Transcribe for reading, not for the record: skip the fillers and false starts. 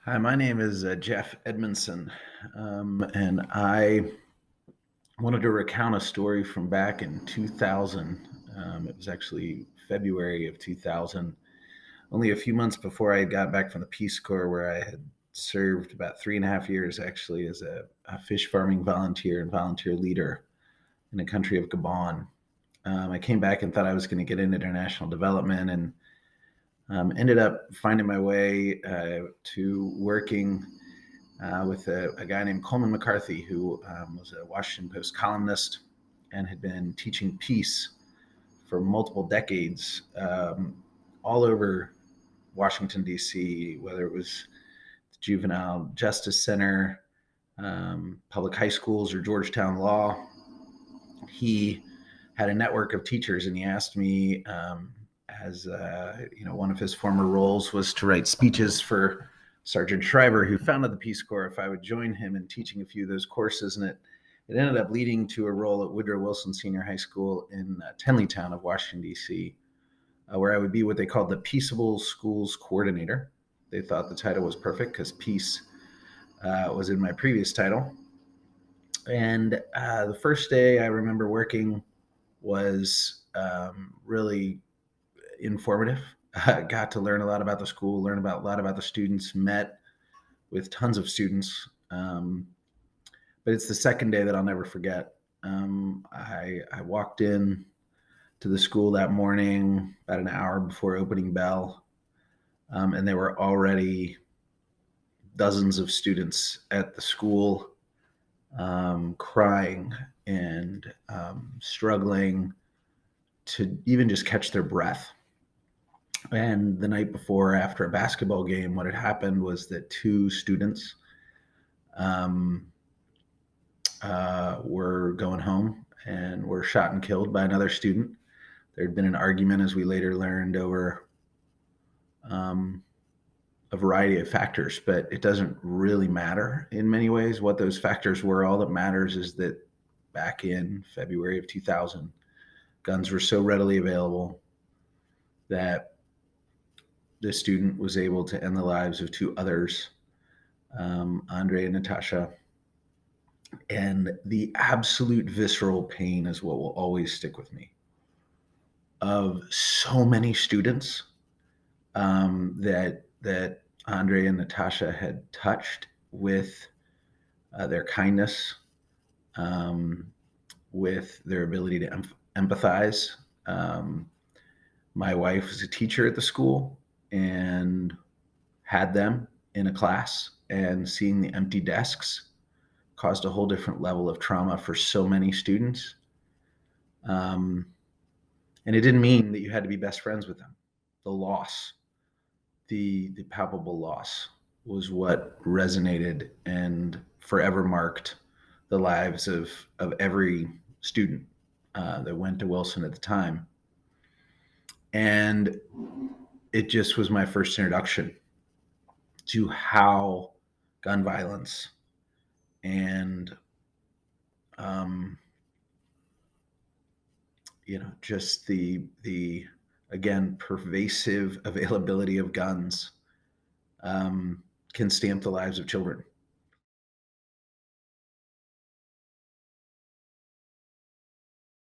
Hi, my name is Jeff Edmondson, and I wanted to recount a story from back in 2000. It was actually February of 2000, only a few months before I got back from the Peace Corps, where I had served about 3.5 years actually as a fish farming volunteer and volunteer leader in the country of Gabon. I came back and thought I was going to get into international development and ended up finding my way to working with a guy named Coleman McCarthy, who was a Washington Post columnist and had been teaching peace for multiple decades all over Washington, D.C., whether it was the Juvenile Justice Center, public high schools, or Georgetown Law. He had a network of teachers, and he asked me, as one of his former roles was to write speeches for Sergeant Shriver, who founded the Peace Corps, if I would join him in teaching a few of those courses. And it ended up leading to a role at Woodrow Wilson Senior High School in Tenleytown of Washington, D.C., where I would be what they called the Peaceable Schools Coordinator. They thought the title was perfect because peace was in my previous title. And the first day I remember working was really informative. I got to learn a lot about the school, learn about a lot about the students, met with tons of students. But it's the second day that I'll never forget. I walked in to the school that morning about an hour before opening bell, and there were already dozens of students at the school crying and struggling to even just catch their breath. And the night before, after a basketball game, what had happened was that two students um, were going home and were shot and killed by another student. There had been an argument, as we later learned, over a variety of factors, but it doesn't really matter in many ways what those factors were. All that matters is that back in February of 2000, guns were so readily available that the student was able to end the lives of two others, Andre and Natasha. And the absolute visceral pain is what will always stick with me, of so many students that Andre and Natasha had touched with their kindness, with their ability to empathize. My wife was a teacher at the school and had them in a class, and seeing the empty desks caused a whole different level of trauma for so many students. And it didn't mean that you had to be best friends with them. The loss, the palpable loss, was what resonated and forever marked the lives of every student that went to Wilson at the time. And it just was my first introduction to how gun violence and just the again pervasive availability of guns can stamp the lives of children.